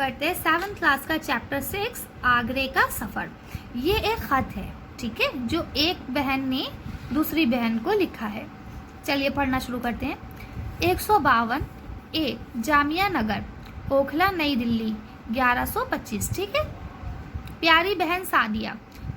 کرتے ہیں 7th class کا چیپٹر 6 آگرے کا سفر. یہ ایک خط ہے, ٹھیک ہے, جو ایک بہن نے دوسری بہن کو لکھا ہے. چلیے پڑھنا شروع کرتے ہیں. 152 اے جامعہ نگر, اوکھلا, نئی دلی, 1125. ٹھیک ہے. پیاری بہن سعدیہ,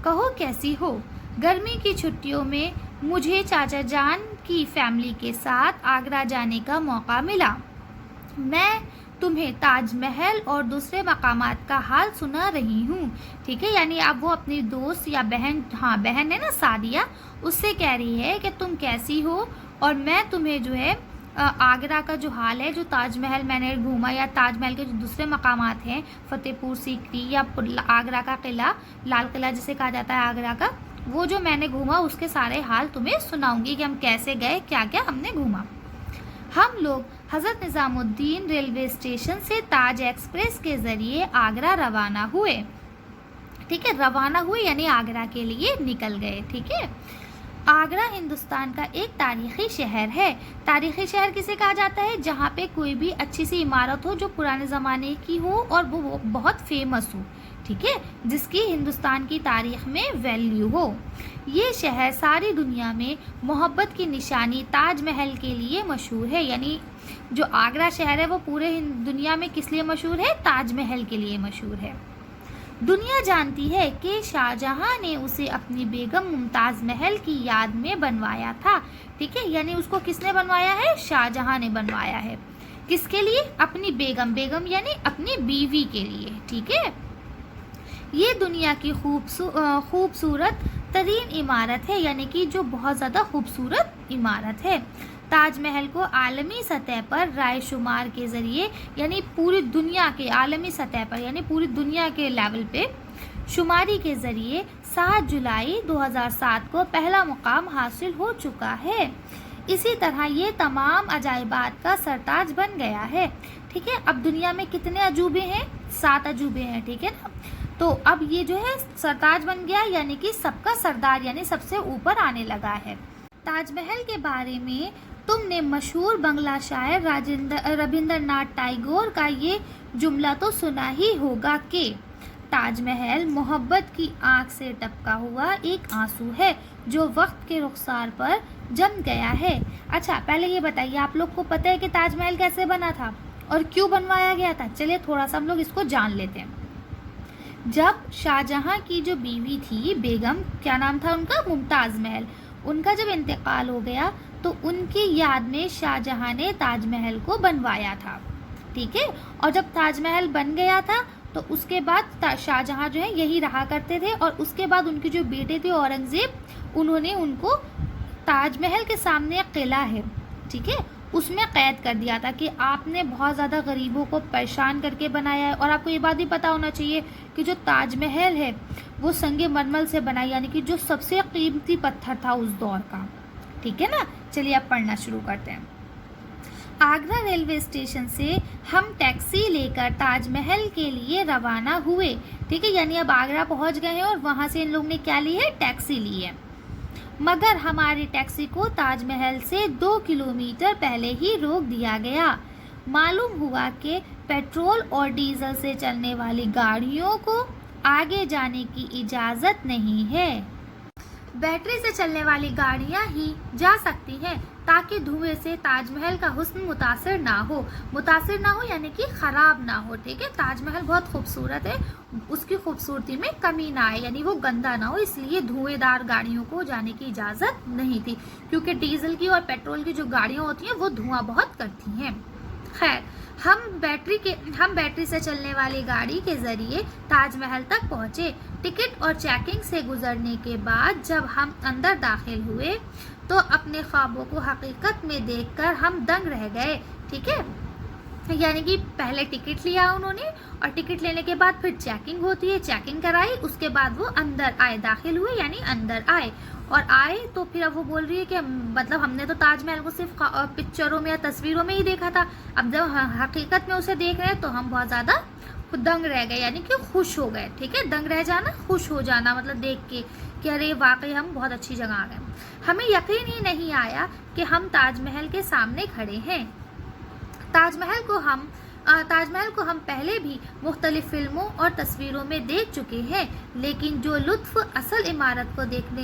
کہو کیسی ہو؟ گرمی کی چھٹیوں میں مجھے چاچا جان کی فیملی کے ساتھ آگرہ جانے کا موقع ملا. میں تمہیں تاج محل اور دوسرے مقامات کا حال سنا رہی ہوں. ٹھیک ہے, یعنی اب وہ اپنی دوست یا بہن, بہن ہے نا سعدیہ, اس سے کہہ رہی ہے کہ تم کیسی ہو اور میں تمہیں جو ہے آگرہ کا جو حال ہے, جو تاج محل میں نے گھوما یا تاج محل کے جو دوسرے مقامات ہیں, فتح پور سیکری یا آگرہ کا قلعہ, لال قلعہ جسے کہا جاتا ہے آگرہ کا, وہ جو میں نے گھوما اس کے سارے حال تمہیں سناؤں گی کہ ہم کیسے گئے, کیا کیا ہم نے گھوما. ہم لوگ حضرت نظام الدین ریلوے اسٹیشن سے تاج ایکسپریس کے ذریعے آگرہ روانہ ہوئے. ٹھیک ہے, روانہ ہوئے یعنی آگرہ کے لیے نکل گئے. ٹھیک ہے. آگرہ ہندوستان کا ایک تاریخی شہر ہے. تاریخی شہر کسے کہا جاتا ہے؟ جہاں پہ کوئی بھی اچھی سی عمارت ہو جو پرانے زمانے کی ہو اور وہ بہت فیمس ہو. ٹھیک ہے, جس کی ہندوستان کی تاریخ میں ویلیو ہو. یہ شہر ساری دنیا میں محبت کی نشانی تاج محل کے لیے مشہور ہے. یعنی جو آگرہ شہر ہے وہ پورے دنیا میں کس لیے مشہور ہے؟ تاج محل کے لیے مشہور ہے. دنیا جانتی ہے کہ شاہجہاں نے اسے اپنی بیگم ممتاز محل کی یاد میں بنوایا تھا. ٹھیک ہے, یعنی اس کو کس نے بنوایا ہے؟ شاہجہاں نے بنوایا ہے. کس کے لیے؟ اپنی بیگم, بیگم یعنی اپنی بیوی کے لیے. ٹھیک ہے. یہ دنیا کی خوبصورت ترین عمارت ہے, یعنی کہ جو بہت زیادہ خوبصورت عمارت ہے. تاج محل کو عالمی سطح پر رائے شمار کے ذریعے, یعنی پوری دنیا کے عالمی سطح پر, یعنی پوری دنیا کے لیول پہ شماری کے ذریعے 7 جولائی 2007 کو پہلا مقام حاصل ہو چکا ہے. اسی طرح یہ تمام عجائبات کا سرتاج بن گیا ہے. ٹھیک ہے. اب دنیا میں کتنے عجوبے ہیں؟ 7 عجوبے ہیں. ٹھیک ہے نا. تو اب یہ جو ہے سرتاج بن گیا, یعنی کہ سب کا سردار, یعنی سب سے اوپر آنے لگا ہے. تاج محل کے بارے میں تم نے مشہور بنگلہ شاعر ربندر ناتھ ٹیگور کا یہ جملہ تو سنا ہی ہوگا کہ تاج محل محبت کی آنکھ سے ٹپکا ہوا ایک آنسو ہے جو وقت کے رخسار پر جم گیا ہے. اچھا, پہلے یہ بتائیے, آپ لوگ کو پتہ ہے کہ تاج محل کیسے بنا تھا اور کیوں بنوایا گیا تھا؟ چلیے تھوڑا سا ہم لوگ اس کو جان لیتے ہیں. جب شاہجہاں کی جو بیوی تھی, بیگم, کیا نام تھا ان کا؟ ممتاز محل, ان کا جب انتقال ہو گیا تو ان کی یاد میں شاہجہاں نے تاج محل کو بنوایا تھا. ٹھیک ہے. اور جب تاج محل بن گیا تھا تو اس کے بعد شاہجہاں جو ہے یہی رہا کرتے تھے, اور اس کے بعد ان کے جو بیٹے تھے اورنگزیب, انہوں نے ان کو تاج محل کے سامنے ایک قلعہ ہے, ٹھیک ہے, اس میں قید کر دیا تھا کہ آپ نے بہت زیادہ غریبوں کو پریشان کر کے بنایا ہے. اور آپ کو یہ بات بھی پتہ ہونا چاہیے کہ جو تاج محل ہے وہ سنگ مرمر سے بنا, یعنی کہ جو سب سے قیمتی پتھر تھا اس دور کا. ٹھیک ہے نا. چلیے اب پڑھنا شروع کرتے ہیں. آگرہ ریلوے اسٹیشن سے ہم ٹیکسی لے کر تاج محل کے لیے روانہ ہوئے. ٹھیک ہے, یعنی اب آگرہ پہنچ گئے ہیں اور وہاں سے ان لوگ نے کیا لی ہے؟ ٹیکسی لی ہے. مگر ہماری ٹیکسی کو تاج محل سے 2 کلومیٹر پہلے ہی روک دیا گیا. معلوم ہوا کہ پیٹرول اور ڈیزل سے چلنے والی گاڑیوں کو آگے جانے کی اجازت نہیں ہے. بیٹری سے چلنے والی گاڑیاں ہی جا سکتی ہیں تاکہ دھوئیں سے تاج محل کا حسن متاثر نہ ہو. متاثر نہ ہو یعنی کہ خراب نہ ہو. ٹھیک ہے. تاج محل بہت خوبصورت ہے, اس کی خوبصورتی میں کمی نہ آئے, یعنی وہ گندا نہ ہو, اس لیے دھوئیں دار گاڑیوں کو جانے کی اجازت نہیں تھی, کیونکہ ڈیزل کی اور پیٹرول کی جو گاڑیاں ہوتی ہیں وہ دھواں بہت کرتی ہیں. خیر, ہم بیٹری سے چلنے والی گاڑی کے ذریعے تاج محل تک پہنچے. ٹکٹ اور چیکنگ سے گزرنے کے بعد جب ہم اندر داخل ہوئے تو اپنے خوابوں کو حقیقت میں دیکھ کر ہم دنگ رہ گئے. ٹھیک ہے. یعنی کہ پہلے ٹکٹ لیا انہوں نے, اور ٹکٹ لینے کے بعد پھر چیکنگ ہوتی ہے, چیکنگ کرائی, اس کے بعد وہ اندر آئے, داخل ہوئے یعنی اندر آئے. اور آئے تو پھر اب وہ بول رہی ہے کہ مطلب ہم نے تو تاج محل کو صرف پکچروں میں یا تصویروں میں ہی دیکھا تھا, اب جب حقیقت میں اسے دیکھ رہے ہیں تو ہم بہت زیادہ دنگ رہ گئے, یعنی کہ خوش ہو گئے. ٹھیک ہے. دنگ رہ جانا, خوش ہو جانا, مطلب دیکھ کے کہ ارے واقعی ہم بہت اچھی جگہ آ گئے. ہمیں یقین ہی نہیں آیا کہ ہم تاج محل کے سامنے کھڑے ہیں. تاج محل کو ہم تاج محل کو ہم پہلے بھی مختلف فلموں اور تصویروں میں دیکھ چکے ہیں، لیکن جو لطف اصل عمارت کو دیکھ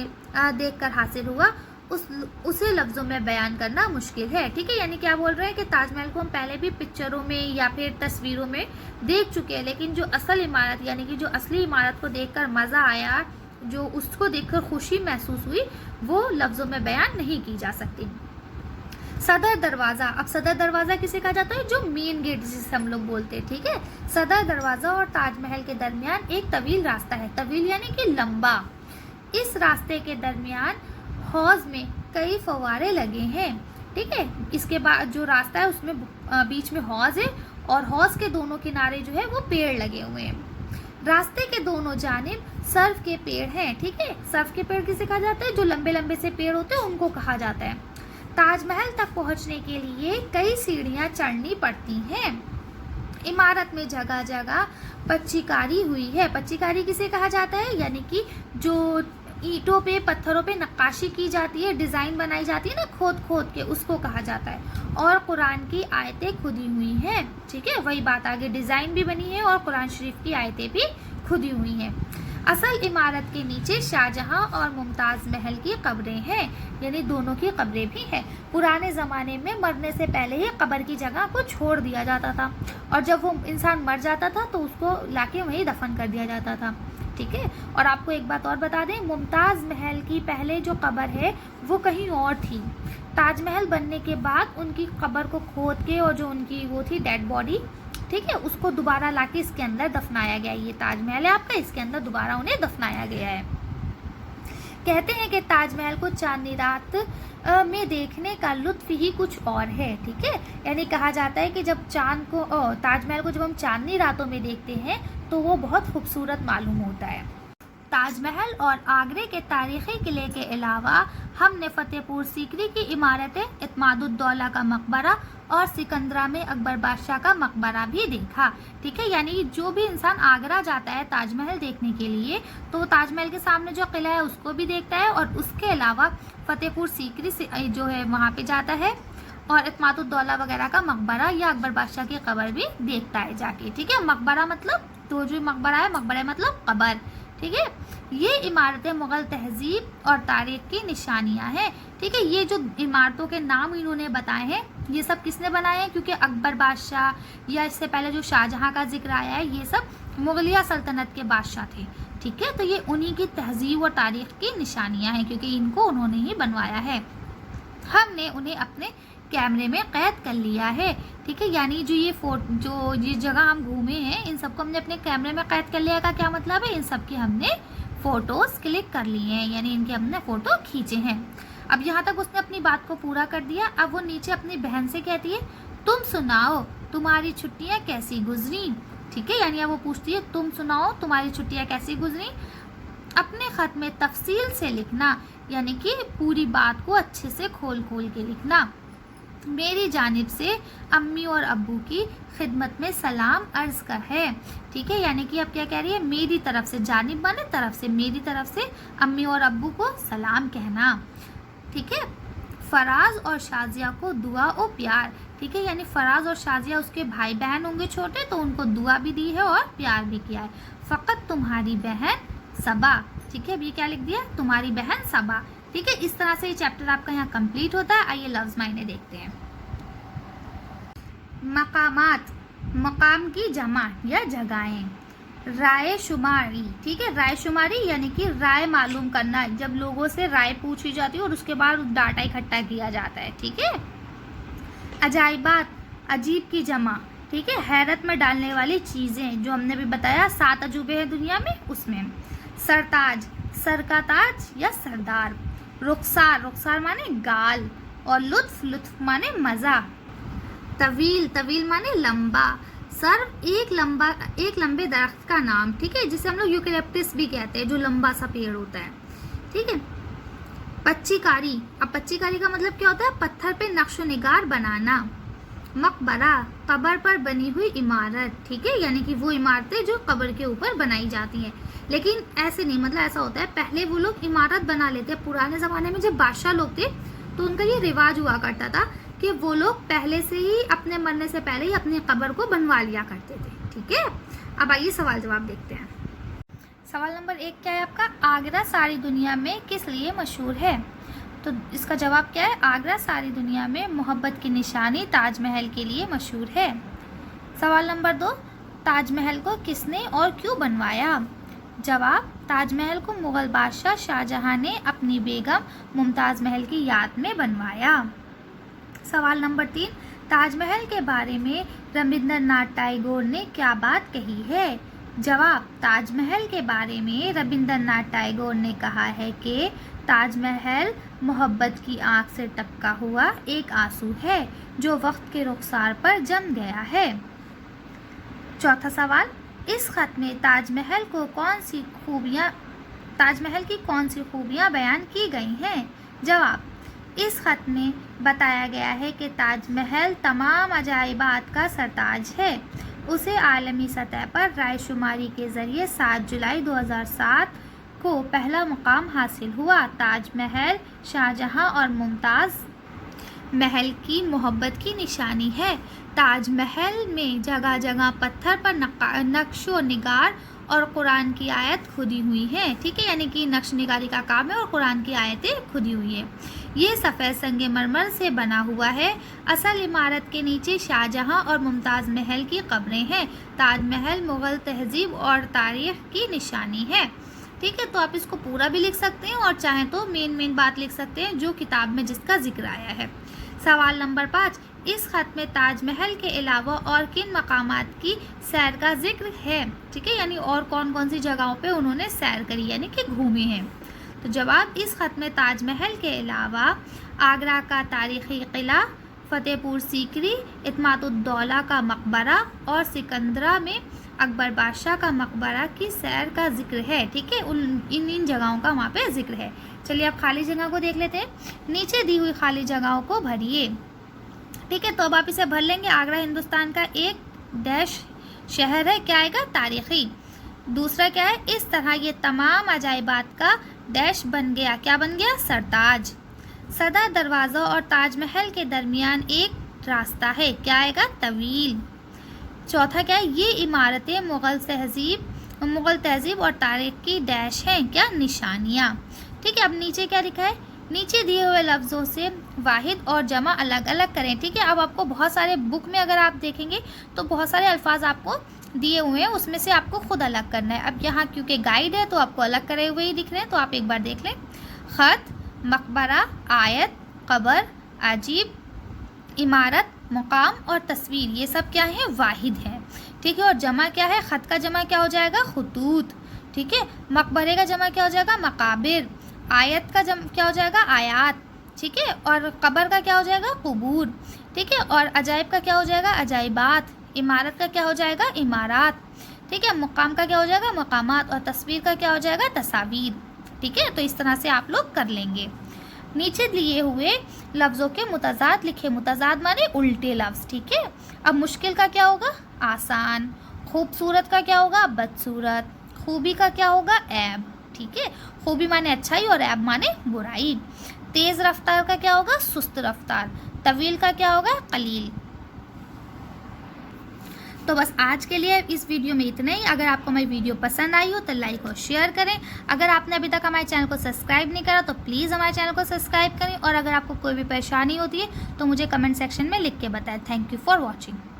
کر حاصل ہوا اسے لفظوں میں بیان کرنا مشکل ہے. ٹھیک ہے، یعنی کیا بول رہے ہیں کہ تاج محل کو ہم پہلے بھی پکچروں میں یا پھر تصویروں میں دیکھ چکے ہیں، لیکن جو اصل عمارت یعنی کہ جو اصلی عمارت کو دیکھ کر مزہ آیا، جو اس کو دیکھ کر خوشی محسوس ہوئی، وہ لفظوں میں بیان نہیں کی جا سکتی. صدر دروازہ. اب صدر دروازہ کسے کہا جاتا ہے؟ جو مین گیٹ جسے ہم لوگ بولتے ہیں. ٹھیک ہے، صدر دروازہ اور تاج محل کے درمیان ایک طویل راستہ ہے. طویل یعنی کہ لمبا. اس راستے کے درمیان حوض میں کئی فوارے لگے ہیں. ٹھیک ہے، اس کے بعد جو راستہ ہے اس میں بیچ میں حوض ہے اور حوض کے دونوں کنارے جو ہے وہ پیڑ لگے ہوئے ہیں. راستے کے دونوں جانب سرف کے پیڑ ہیں. ٹھیک ہے، سرف کے پیڑ کسے کہا جاتا ہے؟ جو لمبے لمبے سے پیڑ ہوتے ہیں ان کو کہا جاتا ہے. تاج محل تک پہنچنے کے لیے کئی سیڑھیاں چڑھنی پڑتی ہیں. عمارت میں جگہ جگہ پچی کاری ہوئی ہے. پچی کاری کسے کہا جاتا ہے؟ یعنی کہ جو اینٹوں پہ پتھروں پہ نقاشی کی جاتی ہے، ڈیزائن بنائی جاتی ہے نا کھود کے، اس کو کہا جاتا ہے. اور قرآن کی آیتیں کھدی ہوئی ہیں. ٹھیک ہے، وہی بات آگے، ڈیزائن بھی بنی ہے اور قرآن شریف کی آیتیں بھی کھدی ہوئی ہیں. اصل عمارت کے نیچے شاہجہاں اور ممتاز محل کی قبریں ہیں، یعنی دونوں کی قبریں بھی ہیں. پرانے زمانے میں مرنے سے پہلے ہی قبر کی جگہ کو چھوڑ دیا جاتا تھا، اور جب وہ انسان مر جاتا تھا تو اس کو لا کے وہیں دفن کر دیا جاتا تھا. ٹھیک ہے، اور آپ کو ایک بات اور بتا دیں، ممتاز محل کی پہلے جو قبر ہے وہ کہیں اور تھی. تاج محل بننے کے بعد ان کی قبر کو کھود کے اور جو ان کی وہ تھی ڈیڈ باڈی، ٹھیک ہے، اس کو دوبارہ لا کے اس کے اندر دفنایا گیا. یہ تاج محل ہے آپ کا، اس کے اندر دوبارہ انہیں دفنایا گیا ہے. کہتے ہیں کہ تاج محل کو چاندنی رات میں دیکھنے کا لطف ہی کچھ اور ہے. ٹھیک ہے، یعنی کہا جاتا ہے کہ جب تاج محل کو جب ہم چاندنی راتوں میں دیکھتے ہیں تو وہ بہت خوبصورت معلوم ہوتا ہے. تاج محل اور آگرے کے تاریخی قلعے کے علاوہ ہم نے فتح پور سیکری کی عمارتیں، اعتماد الدولہ کا مقبرہ اور سکندرہ میں اکبر بادشاہ کا مقبرہ بھی دیکھا. ٹھیک ہے، یعنی جو بھی انسان آگرہ جاتا ہے تاج محل دیکھنے کے لیے تو تاج محل کے سامنے جو قلعہ ہے اس کو بھی دیکھتا ہے، اور اس کے علاوہ فتح پور سیکری سے جو ہے وہاں پہ جاتا ہے، اور اعتماد الدولہ وغیرہ کا مقبرہ یا اکبر بادشاہ کی قبر بھی دیکھتا ہے جا کے. ٹھیک ہے، مقبرہ مطلب تو جو مقبرہ ہے، مقبرہ مطلب قبر. ٹھیک ہے، یہ عمارتیں مغل تہذیب اور تاریخ کی نشانیاں ہیں. ٹھیک ہے، یہ جو عمارتوں کے نام انہوں نے بتائے ہیں یہ سب کس نے بنائے ہیں؟ کیونکہ اکبر بادشاہ یا اس سے پہلے جو شاہجہاں کا ذکر آیا ہے یہ سب مغلیہ سلطنت کے بادشاہ تھے. ٹھیک ہے، تو یہ انہی کی تہذیب اور تاریخ کی نشانیاں ہیں کیونکہ ان کو انہوں نے ہی بنوایا ہے. ہم نے انہیں اپنے کیمرے میں قید کر لیا ہے. ٹھیک ہے، یعنی جو یہ جگہ ہم گھومے ہیں ان سب کو ہم نے اپنے کیمرے میں قید کر لیا کا کیا مطلب ہے؟ ان سب کی ہم نے فوٹوز کلک کر لی ہیں، یعنی ان کے ہم نے فوٹو کھینچے ہیں. اب یہاں تک اس نے اپنی بات کو پورا کر دیا. اب وہ نیچے اپنی بہن سے کہتی ہے تم سناؤ تمہاری چھٹیاں کیسی گزری. ٹھیک ہے، یعنی اب وہ پوچھتی ہے تم سناؤ تمہاری چھٹیاں کیسی گزری. اپنے خط میں تفصیل سے لکھنا، یعنی کہ پوری بات کو اچھے سے کھول کے لکھنا. میری جانب سے امی اور ابو کی خدمت میں سلام عرض کا ہے. ٹھیک ہے، یعنی کہ اب کیا کہہ رہی ہے؟ میری طرف سے، جانب مانے طرف سے، میری طرف سے امی اور ابو کو سلام کہنا. ٹھیک ہے، فراز اور شازیہ کو دعا و پیار. ٹھیک ہے، یعنی فراز اور شازیہ اس کے بھائی بہن ہوں گے چھوٹے، تو ان کو دعا بھی دی ہے اور پیار بھی کیا ہے. فقط تمہاری بہن صبا. ٹھیک ہے، اب یہ کیا لکھ دیا؟ تمہاری بہن صبا. ٹھیک ہے، اس طرح سے یہ چیپٹر آپ کا یہاں کمپلیٹ ہوتا ہے. آئیے لفظ معنی دیکھتے ہیں. مقامات، مقام کی جمع یا جگہیں. رائے شماری. ٹھیک ہے، رائے شماری یعنی کہ رائے معلوم کرنا، جب لوگوں سے رائے پوچھی جاتی ہے اور اس کے بعد ڈاٹا اکٹھا کیا جاتا ہے. ٹھیک ہے. عجائبات، عجیب کی جمع. ٹھیک ہے، حیرت میں ڈالنے والی چیزیں، جو ہم نے بھی بتایا 7 عجوبے ہیں دنیا میں، اس میں. سرتاج، سر کا تاج یا سردار. رخسار، رخسار مانے گال، اور لطف، لطف مانے مزہ. طویل، طویل مانے لمبا. سر ایک لمبے درخت کا نام. ٹھیک ہے، جسے ہم لوگ یوکیلپٹس بھی کہتے ہیں، جو لمبا سا پیڑ ہوتا ہے. ٹھیک ہے. پچی کاری. اب پچی کاری کا مطلب کیا ہوتا ہے؟ پتھر پہ نقش و نگار بنانا. مقبرہ، قبر پر بنی ہوئی عمارت. ٹھیک ہے، یعنی کہ وہ عمارتیں جو قبر کے اوپر بنائی جاتی ہیں. لیکن ایسے نہیں، مطلب ایسا ہوتا ہے پہلے وہ لوگ عمارت بنا لیتے. پرانے زمانے میں جب بادشاہ لوگ تھے تو ان کا یہ رواج ہوا کرتا تھا کہ وہ لوگ پہلے سے ہی اپنے مرنے سے پہلے ہی اپنی قبر کو بنوا لیا کرتے تھے. ٹھیک ہے, اب آئیے سوال جواب دیکھتے ہیں. سوال نمبر 1 کیا ہے آپ کا؟ آگرہ ساری دنیا میں کس لیے مشہور ہے؟ تو اس کا جواب کیا ہے؟ آگرہ ساری دنیا میں محبت کی نشانی تاج محل کے لیے مشہور ہے. سوال نمبر 2, تاج محل کو کس نے اور کیوں بنوایا؟ جواب, تاج محل کو مغل بادشاہ شاہ جہاں نے اپنی بیگم ممتاز محل کی یاد میں بنوایا. سوال نمبر 3, تاج محل کے بارے میں ربندر ناتھ ٹیگور نے کیا بات کہی ہے؟ جواب, تاج محل کے بارے میں ربندر ناتھ ٹیگور نے کہا ہے کہ تاج محل محبت کی آنکھ سے ٹپکا ہوا ایک آنسو ہے جو وقت کے رخسار پر جم گیا ہے. چوتھا سوال, اس خط میں تاج محل کی کون سی خوبیاں بیان کی گئی ہیں؟ جواب, اس خط میں بتایا گیا ہے کہ تاج محل تمام عجائبات کا سرتاج ہے. اسے عالمی سطح پر رائے شماری کے ذریعے 7 جولائی 2007 کو پہلا مقام حاصل ہوا. تاج محل شاہ جہاں اور ممتاز محل کی محبت کی نشانی ہے. تاج محل میں جگہ جگہ پتھر پر نقش و نگار اور قرآن کی آیت کھدی ہوئی ہیں. ٹھیک ہے, یعنی کہ نقش نگاری کا کام ہے اور قرآن کی آیتیں کھدی ہوئی ہیں. یہ سفید سنگ مرمر سے بنا ہوا ہے. اصل عمارت کے نیچے شاہ جہاں اور ممتاز محل کی قبریں ہیں. تاج محل مغل تہذیب اور تاریخ کی نشانی ہے. ٹھیک ہے, تو آپ اس کو پورا بھی لکھ سکتے ہیں اور چاہیں تو مین بات لکھ سکتے ہیں جو کتاب میں جس کا ذکر آیا ہے. سوال نمبر 5, اس خط میں تاج محل کے علاوہ اور کن مقامات کی سیر کا ذکر ہے؟ ٹھیک ہے, یعنی اور کون کون سی جگہوں پہ انہوں نے سیر کری یعنی کہ گھومے ہیں. تو جواب, اس خط میں تاج محل کے علاوہ آگرہ کا تاریخی قلعہ, فتح پور سیکری, اعتماد الدولہ کا مقبرہ اور سکندرہ میں اکبر بادشاہ کا مقبرہ کی سیر کا ذکر ہے. ٹھیک ہے, ان جگہوں کا وہاں پہ ذکر ہے. چلیے اب خالی جگہ کو دیکھ لیتے ہیں. نیچے دی ہوئی خالی جگہوں کو بھریے. ٹھیک ہے, تو اب آپ اسے بھر لیں گے. آگرہ ہندوستان کا ایک ڈیش شہر ہے, کیا آئے گا؟ تاریخی. دوسرا کیا ہے؟ اس طرح یہ تمام عجائبات کا ڈیش بن گیا. کیا بن گیا؟ سرتاج. صدر دروازہ اور تاج محل کے درمیان ایک راستہ ہے, کیا آئے گا؟ طویل. چوتھا کیا ہے؟ یہ عمارتیں مغل تہذیب اور تاریخ کی ڈیش ہیں, کیا؟ نشانیاں. ٹھیک ہے, اب نیچے کیا لکھا ہے؟ نیچے دیے ہوئے لفظوں سے واحد اور جمع الگ الگ کریں. ٹھیک ہے, اب آپ کو بہت سارے بک میں اگر آپ دیکھیں گے تو بہت سارے الفاظ آپ کو دیے ہوئے ہیں, اس میں سے آپ کو خود الگ کرنا ہے. اب یہاں کیونکہ گائیڈ ہے تو آپ کو الگ کرے ہوئے ہی دکھ رہے ہیں, تو آپ ایک بار دیکھ لیں. خط, مقبرہ, آیت, قبر, عجیب, عمارت, مقام اور تصویر, یہ سب کیا ہیں؟ واحد ہیں. ٹھیک ہے, اور جمع کیا ہے؟ خط کا جمع کیا ہو جائے گا؟ خطوط. ٹھیک ہے, مقبرے کا جمع کیا ہو جائے گا؟ مقابر. آیت کا جمع کیا ہو جائے گا؟ آیات. ٹھیک ہے, اور قبر کا کیا ہو جائے گا؟ قبور. ٹھیک ہے, اور عجائب کا کیا ہو جائے گا؟ عجائبات. عمارت کا کیا ہو جائے گا؟ عمارات. ٹھیک ہے, مقام کا کیا ہو جائے گا؟ مقامات. اور تصویر کا کیا ہو جائے گا؟ تصاویر. ٹھیک ہے, تو اس طرح سے آپ لوگ کر لیں گے. نیچے دیے ہوئے لفظوں کے متضاد لکھے. متضاد مانے الٹے لفظ. ٹھیک ہے, اب مشکل کا کیا ہوگا؟ آسان. خوبصورت کا کیا ہوگا؟ بدصورت. خوبی کا کیا ہوگا؟ عیب. ٹھیک ہے, خوبی مانے اچھائی اور عیب مانے برائی. تیز رفتار کا کیا ہوگا؟ سست رفتار. طویل کا کیا ہوگا؟ قلیل. تو بس آج کے لیے اس ویڈیو میں اتنا ہی. اگر آپ کو ہماری ویڈیو پسند آئی ہو تو لائک اور شیئر کریں. اگر آپ نے ابھی تک ہمارے چینل کو سبسکرائب نہیں کرا تو پلیز ہمارے چینل کو سبسکرائب کریں. اور اگر آپ کو کوئی بھی پریشانی ہوتی ہے تو مجھے کمنٹ سیکشن میں لکھ کے بتائیں. Thank you for watching.